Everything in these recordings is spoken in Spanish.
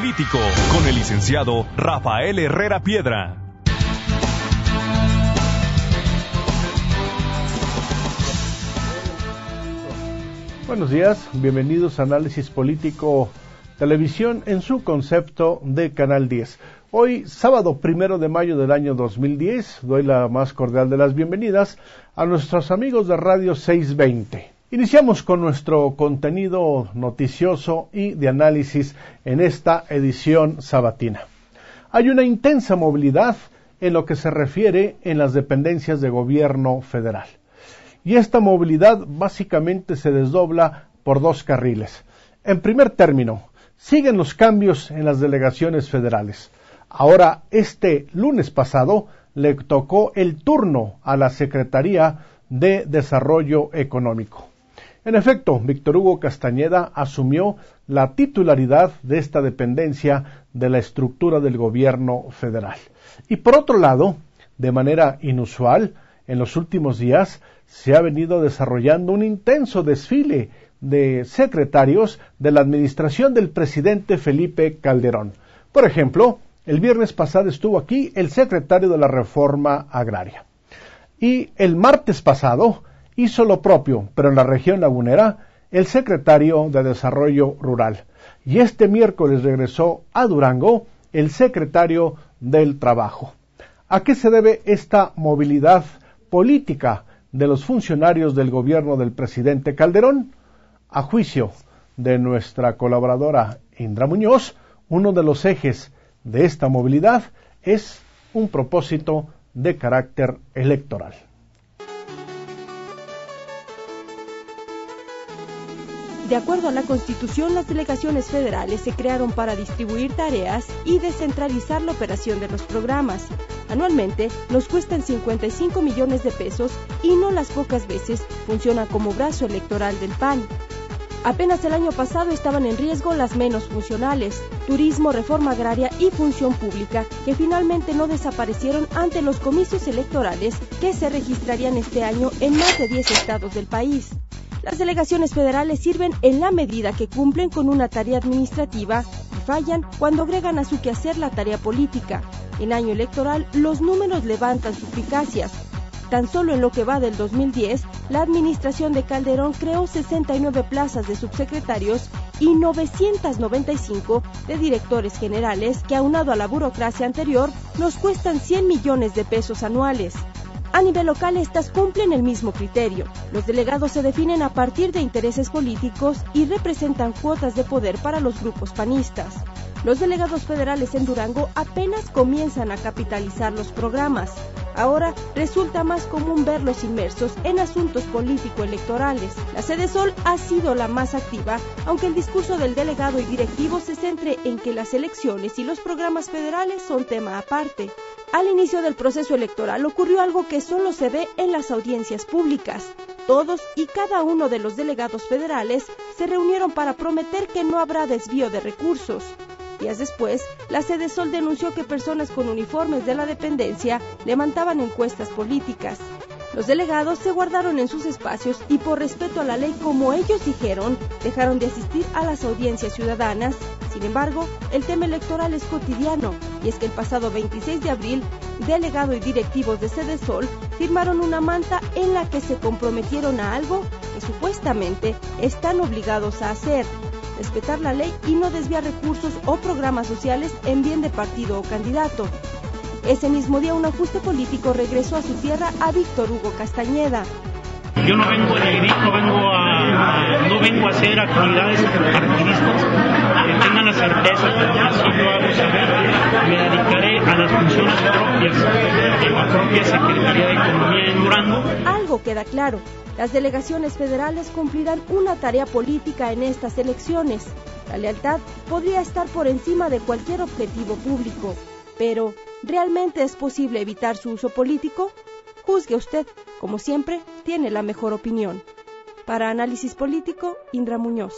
Político, con el licenciado Rafael Herrera Piedra. Buenos días, bienvenidos a Análisis Político Televisión en su concepto de Canal 10. Hoy, sábado 1 de mayo del año 2010, doy la más cordial de las bienvenidas a nuestros amigos de Radio 620. Iniciamos con nuestro contenido noticioso y de análisis en esta edición sabatina. Hay una intensa movilidad en lo que se refiere en las dependencias de gobierno federal. Y esta movilidad básicamente se desdobla por dos carriles. En primer término, siguen los cambios en las delegaciones federales. Ahora, este lunes pasado, le tocó el turno a la Secretaría de Desarrollo Económico. En efecto, Víctor Hugo Castañeda asumió la titularidad de esta dependencia de la estructura del gobierno federal. Y por otro lado, de manera inusual, en los últimos días se ha venido desarrollando un intenso desfile de secretarios de la administración del presidente Felipe Calderón. Por ejemplo, el viernes pasado estuvo aquí el secretario de la Reforma Agraria. Y el martes pasado hizo lo propio, pero en la región lagunera, el secretario de Desarrollo Rural. Y este miércoles regresó a Durango el secretario del Trabajo. ¿A qué se debe esta movilidad política de los funcionarios del gobierno del presidente Calderón? A juicio de nuestra colaboradora Indra Muñoz, uno de los ejes de esta movilidad es un propósito de carácter electoral. De acuerdo a la Constitución, las delegaciones federales se crearon para distribuir tareas y descentralizar la operación de los programas. Anualmente nos cuestan 55 millones de pesos y no las pocas veces funcionan como brazo electoral del PAN. Apenas el año pasado estaban en riesgo las menos funcionales, turismo, reforma agraria y función pública, que finalmente no desaparecieron ante los comicios electorales que se registrarían este año en más de 10 estados del país. Las delegaciones federales sirven en la medida que cumplen con una tarea administrativa y fallan cuando agregan a su quehacer la tarea política. En año electoral, los números levantan suspicacias. Tan solo en lo que va del 2010, la administración de Calderón creó 69 plazas de subsecretarios y 995 de directores generales que, aunado a la burocracia anterior, nos cuestan 100 millones de pesos anuales. A nivel local, estas cumplen el mismo criterio. Los delegados se definen a partir de intereses políticos y representan cuotas de poder para los grupos panistas. Los delegados federales en Durango apenas comienzan a capitalizar los programas. Ahora resulta más común verlos inmersos en asuntos político-electorales. La Sedesol ha sido la más activa, aunque el discurso del delegado y directivo se centre en que las elecciones y los programas federales son tema aparte. Al inicio del proceso electoral ocurrió algo que solo se ve en las audiencias públicas. Todos y cada uno de los delegados federales se reunieron para prometer que no habrá desvío de recursos. Días después, la Sedesol denunció que personas con uniformes de la dependencia levantaban encuestas políticas. Los delegados se guardaron en sus espacios y, por respeto a la ley, como ellos dijeron, dejaron de asistir a las audiencias ciudadanas. Sin embargo, el tema electoral es cotidiano, y es que el pasado 26 de abril, delegado y directivos de Sedesol firmaron una manta en la que se comprometieron a algo que supuestamente están obligados a hacer: respetar la ley y no desviar recursos o programas sociales en bien de partido o candidato. Ese mismo día, un ajuste político regresó a su tierra a Víctor Hugo Castañeda. Yo no vengo a dividir, no vengo a hacer actividades partidistas. Que tengan la certeza que así lo hago saber. Me dedicaré a las funciones propias de la propia Secretaría de Economía en Durango. Algo queda claro: las delegaciones federales cumplirán una tarea política en estas elecciones. La lealtad podría estar por encima de cualquier objetivo público. Pero, ¿realmente es posible evitar su uso político? Juzgue usted. Como siempre, tiene la mejor opinión. Para Análisis Político, Indra Muñoz.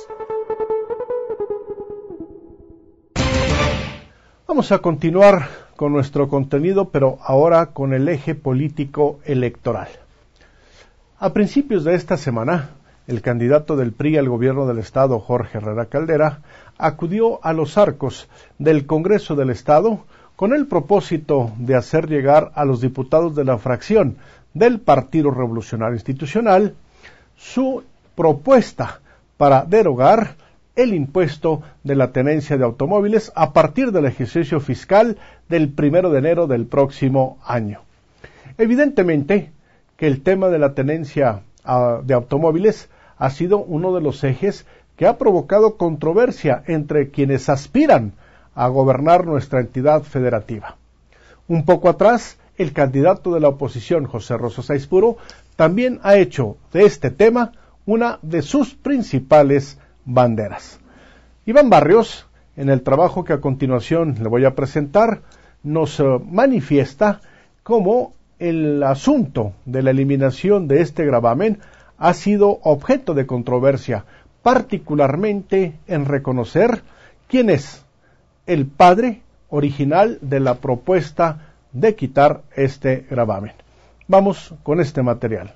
Vamos a continuar con nuestro contenido, pero ahora con el eje político electoral. A principios de esta semana, el candidato del PRI al gobierno del Estado, Jorge Herrera Caldera, acudió a los arcos del Congreso del Estado con el propósito de hacer llegar a los diputados de la fracción del Partido Revolucionario Institucional su propuesta para derogar el impuesto de la tenencia de automóviles a partir del ejercicio fiscal del 1 de enero del próximo año. Evidentemente que el tema de la tenencia de automóviles ha sido uno de los ejes que ha provocado controversia entre quienes aspiran a gobernar nuestra entidad federativa. Un poco atrás, el candidato de la oposición, José Rosa Saizpuro, también ha hecho de este tema una de sus principales banderas. Iván Barrios, en el trabajo que a continuación le voy a presentar, nos manifiesta cómo el asunto de la eliminación de este gravamen ha sido objeto de controversia, particularmente en reconocer quién es el padre original de la propuesta de quitar este gravamen. Vamos con este material.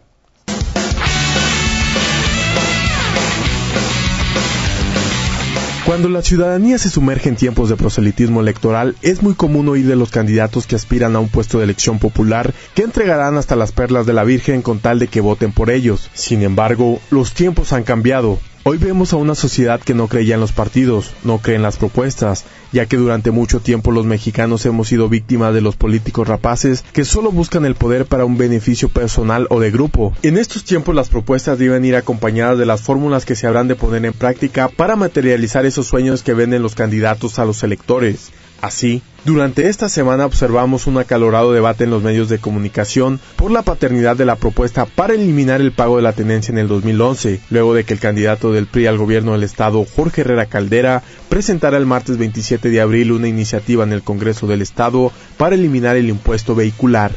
Cuando la ciudadanía se sumerge en tiempos de proselitismo electoral, es muy común oír de los candidatos que aspiran a un puesto de elección popular que entregarán hasta las perlas de la Virgen con tal de que voten por ellos. Sin embargo, los tiempos han cambiado. Hoy vemos a una sociedad que no creía en los partidos, no cree en las propuestas, ya que durante mucho tiempo los mexicanos hemos sido víctimas de los políticos rapaces que solo buscan el poder para un beneficio personal o de grupo. En estos tiempos las propuestas deben ir acompañadas de las fórmulas que se habrán de poner en práctica para materializar esos sueños que venden los candidatos a los electores. Así, durante esta semana observamos un acalorado debate en los medios de comunicación por la paternidad de la propuesta para eliminar el pago de la tenencia en el 2011, luego de que el candidato del PRI al gobierno del Estado, Jorge Herrera Caldera, presentara el martes 27 de abril una iniciativa en el Congreso del Estado para eliminar el impuesto vehicular.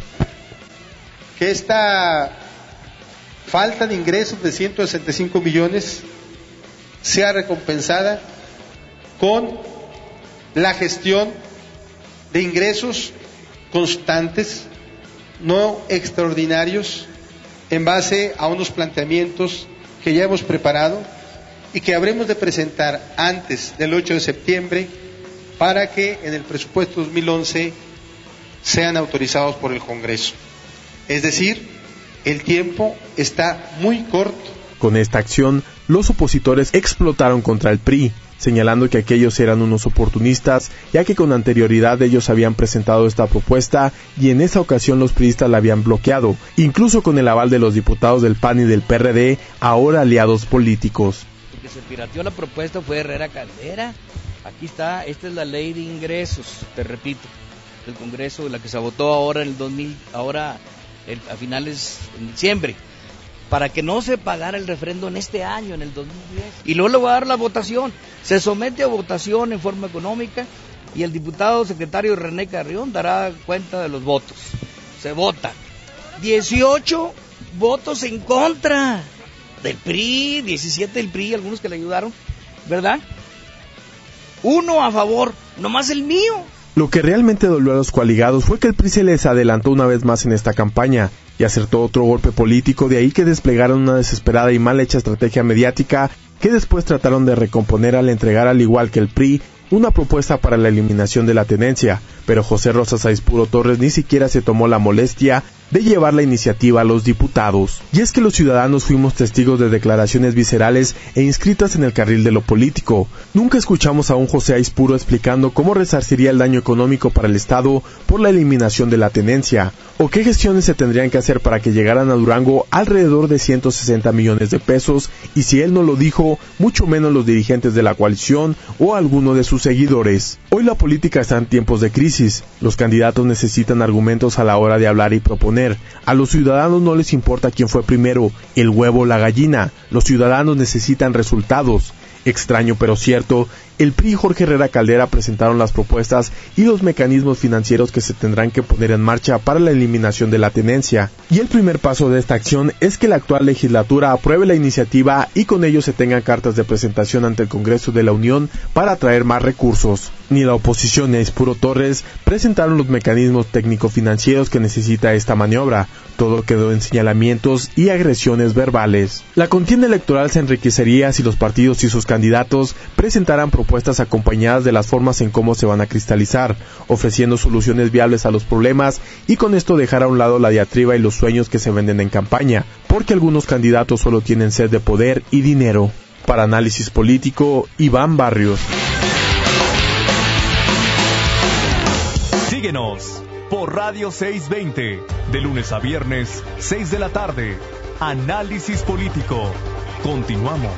Que esta falta de ingresos de 165 millones sea recompensada con la gestión de ingresos constantes, no extraordinarios, en base a unos planteamientos que ya hemos preparado y que habremos de presentar antes del 8 de septiembre para que en el presupuesto 2011 sean autorizados por el Congreso. Es decir, el tiempo está muy corto. Con esta acción, los opositores explotaron contra el PRI, señalando que aquellos eran unos oportunistas, ya que con anterioridad ellos habían presentado esta propuesta y en esa ocasión los priistas la habían bloqueado, incluso con el aval de los diputados del PAN y del PRD, ahora aliados políticos. El que se pirateó la propuesta fue Herrera Caldera. Aquí está, esta es la ley de ingresos, te repito, del Congreso, la que se votó ahora en el 2000, a finales de diciembre, para que no se pagara el refrendo en este año, en el 2010. Y luego le voy a dar la votación. Se somete a votación en forma económica y el diputado secretario René Carrión dará cuenta de los votos. Se vota. 18 votos en contra del PRI, 17 del PRI, algunos que le ayudaron, ¿verdad? 1 a favor, nomás el mío. Lo que realmente dolió a los coaligados fue que el PRI se les adelantó una vez más en esta campaña y acertó otro golpe político, de ahí que desplegaron una desesperada y mal hecha estrategia mediática que después trataron de recomponer al entregar, al igual que el PRI, una propuesta para la eliminación de la tenencia, pero José Rosa Saizpuro Torres ni siquiera se tomó la molestia de llevar la iniciativa a los diputados. Y es que los ciudadanos fuimos testigos de declaraciones viscerales e inscritas en el carril de lo político. Nunca escuchamos a un José Saizpuro explicando cómo resarciría el daño económico para el Estado por la eliminación de la tenencia, o qué gestiones se tendrían que hacer para que llegaran a Durango alrededor de 160 millones de pesos, y si él no lo dijo, mucho menos los dirigentes de la coalición o alguno de sus seguidores. Hoy la política está en tiempos de crisis. Los candidatos necesitan argumentos a la hora de hablar y proponer. A los ciudadanos no les importa quién fue primero, el huevo o la gallina. Los ciudadanos necesitan resultados. Extraño pero cierto, el PRI y Jorge Herrera Caldera presentaron las propuestas y los mecanismos financieros que se tendrán que poner en marcha para la eliminación de la tenencia. Y el primer paso de esta acción es que la actual legislatura apruebe la iniciativa y con ello se tengan cartas de presentación ante el Congreso de la Unión para atraer más recursos. Ni la oposición ni Aispuro Torres presentaron los mecanismos técnico-financieros que necesita esta maniobra. Todo quedó en señalamientos y agresiones verbales. La contienda electoral se enriquecería si los partidos y sus candidatos presentaran propuestas acompañadas de las formas en cómo se van a cristalizar, ofreciendo soluciones viables a los problemas y con esto dejar a un lado la diatriba y los sueños que se venden en campaña, porque algunos candidatos solo tienen sed de poder y dinero. Para Análisis Político, Iván Barrios. Síguenos por Radio 620, de lunes a viernes, 6 de la tarde. Análisis Político. Continuamos.